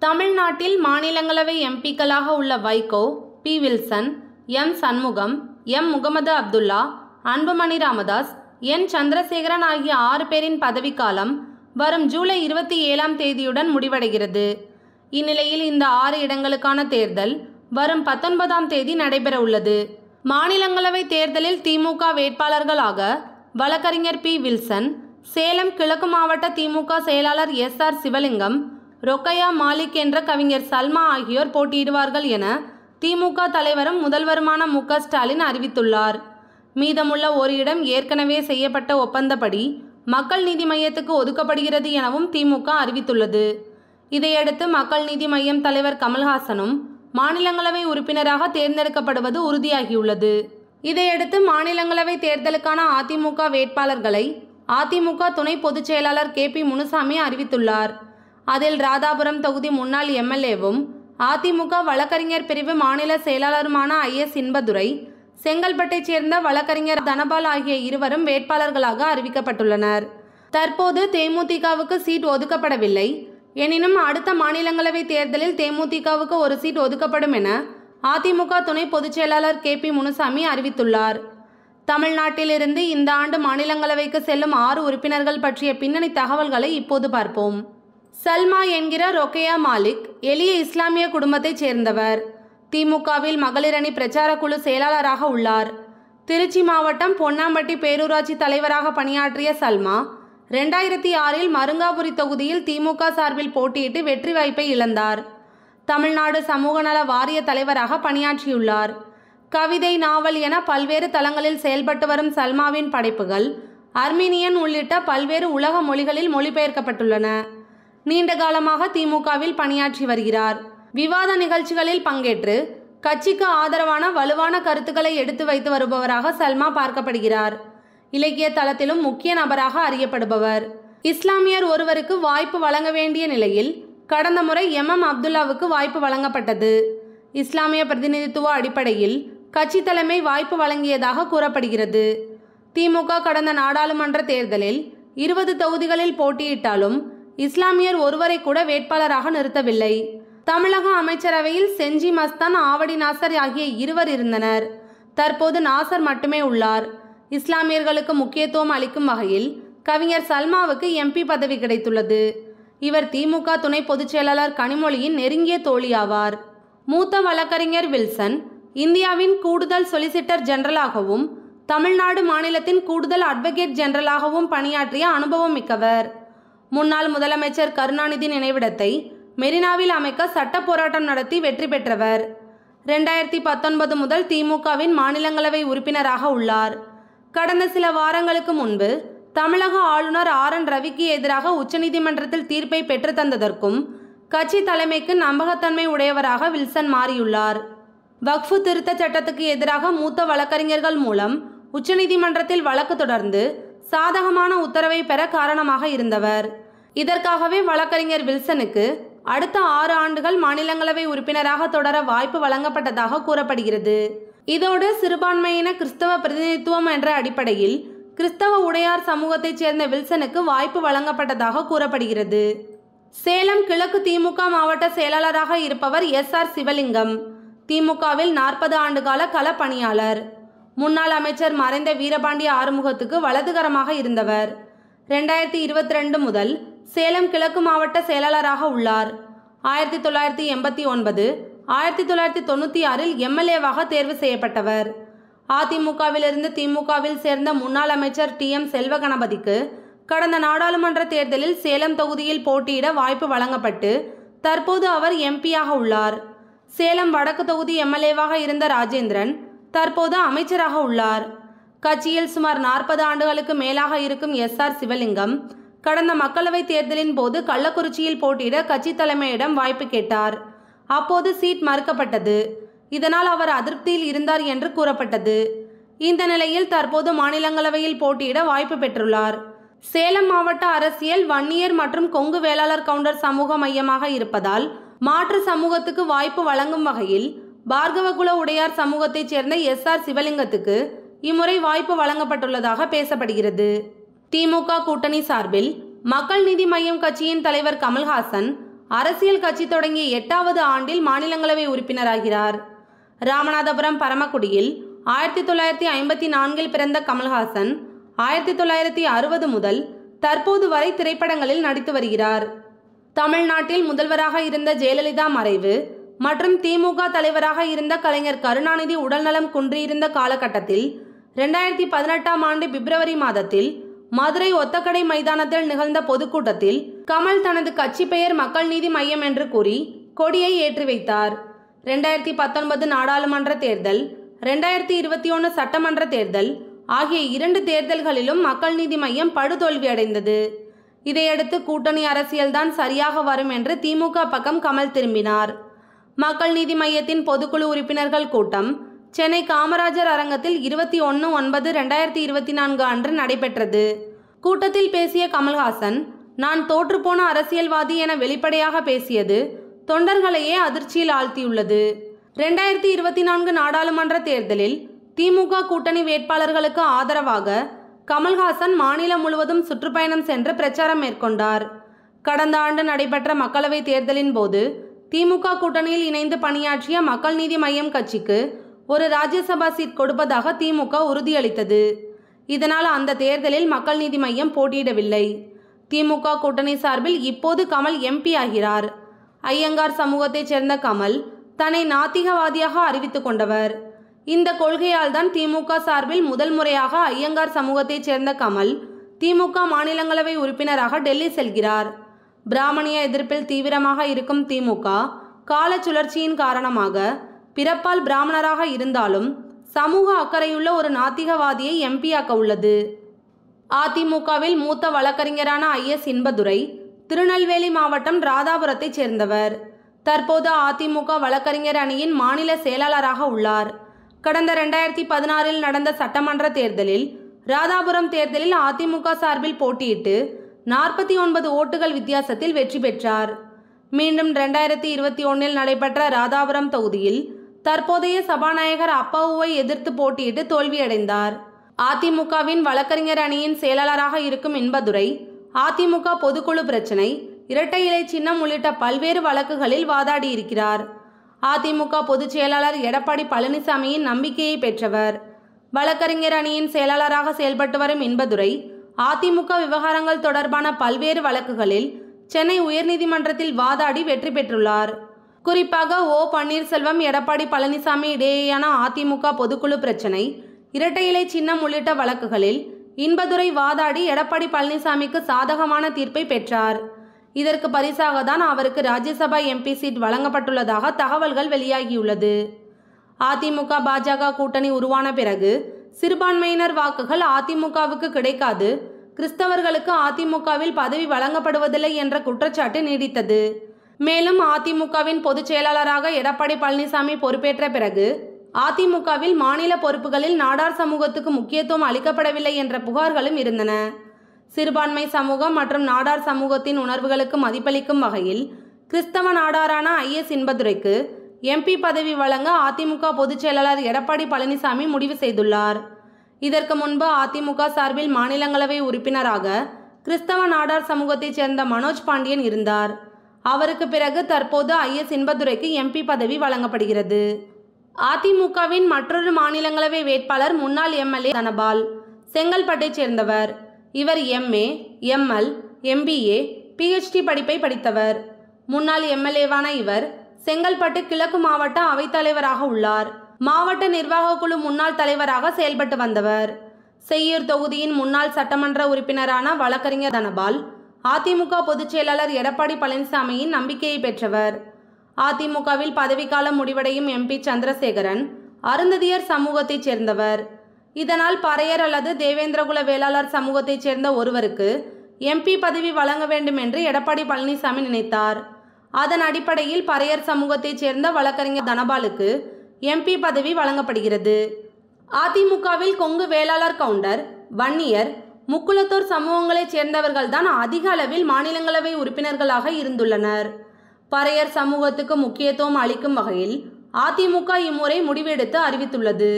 தமிழ்நாட்டில் மாநிலங்களவை எம்பிக்களாக உள்ள Vaiko, P. Wilson, M. Shanmugam, M. Mohammed Abdullah, Anbumani Ramadoss, N. Chandrasekaran ஆகிய 6 பேரின் பதவிக்காலம் வரும் ஜூலை 27ஆம் தேதியுடன் முடிவடைகிறது. இந்நிலையில் இந்த 6 இடங்களுக்கான தேர்தல் வரும் 19ஆம் தேதி நடைபெற உள்ளது. மாநிலங்களவை தேர்தலில் திமுக வேட்பாளர்களாக வழக்கறிஞர் பி. வில்சன், சேலம் கிழக்கு மாவட்ட திமுக செயலாளர் எஸ்.ஆர். சிவலிங்கம், ரொக்கையா மாலிக் என்ற கவிஞர் சல்மா ஆகியோர் போட்டியிடுவார்கள் என திமுக தலைவரும் முதல்வருமான மு.க. ஸ்டாலின் அறிவித்துள்ளார். மீதமுள்ள ஒரு இடம் ஏற்கனவே செய்யப்பட்ட ஒப்பந்தப்படி மக்கள் நீதி மய்யத்துக்கு ஒதுக்கப்படுகிறது எனவும் திமுக அறிவித்துள்ளது. இதையடுத்து மக்கள் நீதி மய்யம் தலைவர் கமல்ஹாசனும் மாநிலங்களவை உறுப்பினராக தேர்ந்தெடுக்கப்படுவது உறுதியாகியுள்ளது. இதையடுத்து மாநிலங்களவை தேர்தலுக்கான அதிமுக வேட்பாளர்களை அதிமுக துணை பொதுச் செயலாளர் கே. பி. முனுசாமி அறிவித்துள்ளார். அதில் ராதாபுரம் தொகுதி முன்னாள் எம்எல்ஏவும் அதிமுக வழக்கறிஞர் பிரிவு மாநில செயலாளருமான ஐ.எஸ். இன்பதுரை, செங்கல்பட்டைச் சேர்ந்த வழக்கறிஞர் தனபால் ஆகிய இருவரும் வேட்பாளர்களாக அறிவிக்கப்பட்டுள்ளனர். தற்போது தேமுதிகவுக்கு சீட் ஒதுக்கப்படவில்லை. எனினும் அடுத்த மாநிலங்களவை தேர்தலில் தேமுதிகவுக்கு ஒரு சீட் ஒதுக்கப்படும் என அதிமுக துணை பொதுச் செயலாளர் கே. பி. முனுசாமி அறிவித்துள்ளார். தமிழ்நாட்டிலிருந்து இந்த ஆண்டு மாநிலங்களவைக்கு செல்லும் 6 உறுப்பினர்கள் பற்றிய பின்னணி தகவல்களை இப்போது பார்ப்போம். சல்மா என்கிற ரொக்கையா மாலிக் எளிய இஸ்லாமிய குடும்பத்தைச் சேர்ந்தவர். திமுகவில் மகளிர் அணி பிரச்சார குழு செயலாளராக உள்ளார். திருச்சி மாவட்டம் பொன்னாம்பட்டி பேரூராட்சி தலைவராக பணியாற்றிய சல்மா 2006இல் மருங்காபுரி தொகுதியில் திமுக சார்பில் போட்டியிட்டு வெற்றி வாய்ப்பை இழந்தார். தமிழ்நாடு சமூக நல வாரிய தலைவராக பணியாற்றியுள்ளார். கவிதை, நாவல் என பல்வேறு தளங்களில் செயல்பட்டு வரும் சல்மாவின் படைப்புகள் அர்மீனியன் உள்ளிட்ட பல்வேறு உலக மொழிகளில் மொழிபெயர்க்கப்பட்டுள்ளன. நீண்ட காலமாக திமுகவில் பணியாற்றி வருகிறார். விவாத நிகழ்ச்சிகளில் பங்கேற்று கட்சிக்கு ஆதரவான வலுவான கருத்துக்களை எடுத்து வைத்து வருபவராக சல்மா பார்க்கப்படுகிறார். இலக்கிய தளத்திலும் முக்கிய நபராக அறியப்படுபவர். இஸ்லாமியர் ஒருவருக்கு வாய்ப்பு வழங்க வேண்டிய நிலையில் கடந்த முறை எம். அப்துல்லாவுக்கு வாய்ப்பு வழங்கப்பட்டது. இஸ்லாமிய பிரதிநிதித்துவ அடிப்படையில் கட்சி தலைமை வாய்ப்பு வழங்கியதாக கூறப்படுகிறது. திமுக கடந்த நாடாளுமன்ற தேர்தலில் 20 தொகுதிகளில் போட்டியிட்டாலும் இஸ்லாமியர் ஒருவரை கூட வேட்பாளராக நிறுத்தவில்லை. தமிழக அமைச்சரவையில் செஞ்சி மஸ்தான், ஆவடி நாசர் ஆகிய 2 இருந்தனர். தற்போது நாசர் மட்டுமே உள்ளார். இஸ்லாமியர்களுக்கு முக்கியத்துவம் அளிக்கும் வகையில் கவிஞர் சல்மாவுக்கு எம்பி பதவி கிடைத்துள்ளது. இவர் திமுக துணை பொதுச் செயலாளர் கனிமொழியின் நெருங்கிய தோழியாவார். மூத்த வழக்கறிஞர் வில்சன் இந்தியாவின் கூடுதல் சொலிசிட்டர் ஜெனரலாகவும் தமிழ்நாடு மாநிலத்தின் கூடுதல் அட்வொகேட் ஜெனரலாகவும் பணியாற்றிய அனுபவம் மிக்கவர். முன்னாள் முதலமைச்சர் கருணாநிதி நினைவிடத்தை மெரினாவில் அமைக்க சட்ட போராட்டம் நடத்தி வெற்றி பெற்றவர். 2019 முதல் திமுகவின் மாநிலங்களவை உறுப்பினராக உள்ளார். கடந்த சில வாரங்களுக்கு முன்பு தமிழக ஆளுநர் ஆர்.என். ரவிக்கு எதிராக உச்சநீதிமன்றத்தில் தீர்ப்பை பெற்று தந்ததற்கும் கட்சி தலைமைக்கு நம்பகத்தன்மை உடையவராக வில்சன் மாறியுள்ளார். வக்ஃபு திருத்த சட்டத்துக்கு எதிராக மூத்த வழக்கறிஞர்கள் மூலம் உச்சநீதிமன்றத்தில் வழக்கு தொடர்ந்து சாதகமான உத்தரவை பெற காரணமாக இருந்தவர். இதற்காகவே வழக்கறிஞர் வில்சனுக்கு அடுத்த 6 ஆண்டுகள் மாநிலங்களவை உறுப்பினராக தொடர வாய்ப்பு வழங்கப்பட்டதாக கூறப்படுகிறது. இதோடு சிறுபான்மையின கிறிஸ்தவ பிரதிநிதித்துவம் என்ற அடிப்படையில் கிறிஸ்தவ உடையார் சமூகத்தைச் சேர்ந்த வில்சனுக்கு வாய்ப்பு வழங்கப்பட்டதாக கூறப்படுகிறது. சேலம் கிழக்கு திமுக மாவட்ட செயலாளராக இருப்பவர் எஸ்.ஆர். சிவலிங்கம். திமுகவில் 40 ஆண்டுகால கள பணியாளர். முன்னாள் அமைச்சர் மறைந்த வீரபாண்டிய ஆறுமுகத்துக்கு வலதுகரமாக இருந்தவர். 2022 முதல் சேலம் கிழக்கு மாவட்ட செயலாளராக உள்ளார். 1989, 1996இல் எம்எல்ஏவாக தேர்வு செய்யப்பட்டவர். அதிமுகவிலிருந்து திமுகவில் சேர்ந்த முன்னாள் அமைச்சர் டி.எம். செல்வகணபதிக்கு கடந்த நாடாளுமன்ற தேர்தலில் சேலம் தொகுதியில் போட்டியிட வாய்ப்பு வழங்கப்பட்டு தற்போது அவர் எம்பியாக உள்ளார். சேலம் வடக்கு தொகுதி எம்எல்ஏவாக இருந்த ராஜேந்திரன் தற்போது அமைச்சராக உள்ளார். கட்சியில் சுமார் 40 ஆண்டுகளுக்கு மேலாக இருக்கும் எஸ்.ஆர். சிவலிங்கம் கடந்த மக்களவைத் தேர்தலின் போது கள்ளக்குறிச்சியில் போட்டியிட கட்சி தலைமையிடம் வாய்ப்பு கேட்டார். அப்போது சீட் மறுக்கப்பட்டது. இதனால் அவர் அதிருப்தியில் இருந்தார் என்று கூறப்பட்டது. இந்த நிலையில் தற்போது மாநிலங்களவையில் போட்டியிட வாய்ப்பு பெற்றுள்ளார். சேலம் மாவட்ட அரசியல் வன்னியர் மற்றும் கொங்கு வேளாளர் கவுண்டர் சமூக மையமாக இருப்பதால் மாற்று சமூகத்துக்கு வாய்ப்பு வழங்கும் வகையில் பார்கவகுல உடையார் சமூகத்தைச் சேர்ந்த எஸ்.ஆர். சிவலிங்கத்துக்கு இம்முறை வாய்ப்பு வழங்கப்பட்டுள்ளதாக பேசப்படுகிறது. திமுக கூட்டணி சார்பில் மக்கள் நீதி மய்யம் கட்சியின் தலைவர் கமல்ஹாசன் அரசியல் கட்சி தொடங்கிய 8வது ஆண்டில் மாநிலங்களவை உறுப்பினராகிறார். ராமநாதபுரம் பரமக்குடியில் 1954 பிறந்த கமல்ஹாசன் 1960 முதல் தற்போது வரை திரைப்படங்களில் நடித்து வருகிறார். தமிழ்நாட்டில் முதல்வராக இருந்த ஜெயலலிதா மறைவு மற்றும் திமுக தலைவராக இருந்த கலைஞர் கருணாநிதி உடல்நலம் குன்றியிருந்த காலகட்டத்தில் 2018ஆம் ஆண்டு பிப்ரவரி மாதத்தில் மதுரை ஒத்தக்கடை மைதானத்தில் நிகழ்ந்த பொதுக்கூட்டத்தில் கமல் தனது கட்சி பெயர் மக்கள் நீதி மய்யம் என்று கூறி கொடியை ஏற்றி வைத்தார். 2019 நாடாளுமன்ற தேர்தல், 2021 சட்டமன்ற தேர்தல் ஆகிய 2 தேர்தல்களிலும் மக்கள் நீதி மய்யம் படுதோல்வியடைந்தது. இதையடுத்து கூட்டணி அரசியல்தான் சரியாக வரும் என்று திமுக பக்கம் கமல் திரும்பினார். மக்கள் நீதி மய்யத்தின் பொதுக்குழு உறுப்பினர்கள் கூட்டம் சென்னை காமராஜர் அரங்கத்தில் 21/9/2024 அன்று நடைபெற்றது. கூட்டத்தில் பேசிய கமல்ஹாசன், நான் தோற்றுப்போன அரசியல்வாதி என வெளிப்படையாக பேசியது தொண்டர்களையே அதிர்ச்சியில் ஆழ்த்தியுள்ளது. 2024 நாடாளுமன்ற தேர்தலில் திமுக கூட்டணி வேட்பாளர்களுக்கு ஆதரவாக கமல்ஹாசன் மாநிலம் முழுவதும் சுற்றுப்பயணம் சென்று பிரச்சாரம் மேற்கொண்டார். கடந்த ஆண்டு நடைபெற்ற மக்களவை தேர்தலின் போது திமுக கூட்டணியில் இணைந்து பணியாற்றிய மக்கள் நீதி மய்யம் கட்சிக்கு ஒரு ராஜ்யசபா சீட் கொடுப்பதாக திமுக உறுதியளித்தது. இதனால் அந்த தேர்தலில் மக்கள் நீதி மய்யம் போட்டியிடவில்லை. திமுக கூட்டணி சார்பில் இப்போது கமல் எம்பி ஆகிறார். ஐயங்கார் சமூகத்தைச் சேர்ந்த கமல் தன்னை நாத்திகவாதியாக அறிவித்துக் கொண்டவர். இந்த கொள்கையால் தான் திமுக சார்பில் முதல் முறையாக ஐயங்கார் சமூகத்தைச் சேர்ந்த கமல் திமுக மாநிலங்களவை உறுப்பினராக டெல்லி செல்கிறார். பிராமணிய எதிர்ப்பில் தீவிரமாக இருக்கும் திமுக கால சுழற்சியின் காரணமாக பிறப்பால் பிராமணராக இருந்தாலும் சமூக அக்கறையுள்ள ஒரு நாத்திகவாதியை எம்பியாக்க உள்ளது. அதிமுகவில் மூத்த வழக்கறிஞரான IS இன்பதுரை திருநெல்வேலி மாவட்டம் ராதாபுரத்தைச் சேர்ந்தவர். தற்போது அதிமுக வழக்கறிஞர் அணியின் மாநில செயலாளராக உள்ளார். கடந்த 2016 நடந்த சட்டமன்ற தேர்தலில் ராதாபுரம் தேர்தலில் அதிமுக சார்பில் போட்டியிட்டு 49 ஓட்டுகள் வித்தியாசத்தில் வெற்றி பெற்றார். மீண்டும் 2021 நடைபெற்ற ராதாபுரம் தொகுதியில் தற்போதைய சபாநாயகர் அப்பாவுவை எதிர்த்து போட்டியிட்டு தோல்வியடைந்தார். அதிமுகவின் வழக்கறிஞர் அணியின் செயலாளராக இருக்கும் இன்பதுரை அதிமுக பொதுக்குழு பிரச்சினை, இரட்டை இலை சின்னம் உள்ளிட்ட பல்வேறு வழக்குகளில் வாதாடியிருக்கிறார். அதிமுக பொதுச் செயலாளர் எடப்பாடி பழனிசாமியின் நம்பிக்கையை பெற்றவர். வழக்கறிஞர் அணியின் செயலாளராக செயல்பட்டு வரும் இன்பதுரை அதிமுக விவகாரங்கள் தொடர்பான பல்வேறு வழக்குகளில் சென்னை உயர்நீதிமன்றத்தில் வாதாடி வெற்றி பெற்றுள்ளார். குறிப்பாக ஓ பன்னீர்செல்வம், எடப்பாடி பழனிசாமி இடையேயான அதிமுக பொதுக்குழு பிரச்சினை, இரட்டை இலை சின்னம் உள்ளிட்ட வழக்குகளில் இன்பதுரை வாதாடி எடப்பாடி பழனிசாமிக்கு சாதகமான தீர்ப்பை பெற்றார். இதற்கு பரிசாக தான் அவருக்கு ராஜ்யசபா எம்பி சீட் வழங்கப்பட்டுள்ளதாக தகவல்கள் வெளியாகியுள்ளது. அதிமுக பாஜக கூட்டணி உருவான பிறகு சிறுபான்மையினர் வாக்குகள் அதிமுகவுக்கு கிடைக்காது, கிறிஸ்தவர்களுக்கு அதிமுகவில் பதவி வழங்கப்படுவதில்லை என்ற குற்றச்சாட்டு நீடித்தது. மேலும் அதிமுகவின் பொதுச் செயலாளராக எடப்பாடி பழனிசாமி பொறுப்பேற்ற பிறகு அதிமுகவில் மாநில பொறுப்புகளில் நாடார் சமூகத்துக்கு முக்கியத்துவம் அளிக்கப்படவில்லை என்ற புகார்களும் இருந்தன. சிறுபான்மை சமூகம் மற்றும் நாடார் சமூகத்தின் உணர்வுகளுக்கு மதிப்பளிக்கும் வகையில் கிறிஸ்தவ நாடாரான IS இன்பதுரைக்கு எம்பி பதவி வழங்க அதிமுக பொதுச் செயலாளர் எடப்பாடி பழனிசாமி முடிவு செய்துள்ளார். இதற்கு முன்பு அதிமுக சார்பில் மாநிலங்களவை உறுப்பினராக கிறிஸ்தவ நாடார் சமூகத்தைச் சேர்ந்த மனோஜ் பாண்டியன் இருந்தார். அவருக்கு பிறகு தற்போது IS இன்பதுரைக்கு எம்பி பதவி வழங்கப்படுகிறது. அதிமுகவின் மற்றொரு மாநிலங்களவை வேட்பாளர் முன்னாள் MLA தனபால், செங்கல்பட்டைச் சேர்ந்தவர். இவர் MA, ML, MBA, PhD படிப்பை படித்தவர். முன்னாள் MLAவான இவர் செங்கல்பட்டு கிழக்கு மாவட்ட அவைத்தலைவராக உள்ளார். மாவட்ட நிர்வாக குழு முன்னாள் தலைவராக செயல்பட்டு வந்தவர். செய்யூர் தொகுதியின் முன்னாள் சட்டமன்ற உறுப்பினரான வழக்கறிஞர் தனபால் அதிமுக பொதுச் செயலாளர் எடப்பாடி பழனிசாமியின் நம்பிக்கையை பெற்றவர். அதிமுகவில் பதவிக்காலம் முடிவடையும் MP சந்திரசேகரன் அருந்ததியர் சமூகத்தைச் சேர்ந்தவர். இதனால் பறையர் அல்லது தேவேந்திரகுல வேளாளர் சமூகத்தைச் சேர்ந்த ஒருவருக்கு MP பதவி வழங்க வேண்டும் என்று எடப்பாடி பழனிசாமி நினைத்தார். அதன் அடிப்படையில் பறையர் சமூகத்தைச் சேர்ந்த வழக்கறிஞர் தனபாலுக்கு MP பதவி வழங்கப்படுகிறது. அதிமுகவில் கொங்கு வேளாளர், கவுண்டர், வன்னியர், முக்குளத்தோர் சமூகங்களைச் சேர்ந்தவர்கள்தான் அதிக அளவில் மாநிலங்களவை உறுப்பினர்களாக இருந்துள்ளனர். பறையர் சமூகத்துக்கு முக்கியத்துவம் அளிக்கும் வகையில் அதிமுக இம்முறை முடிவெடுத்து அறிவித்துள்ளது.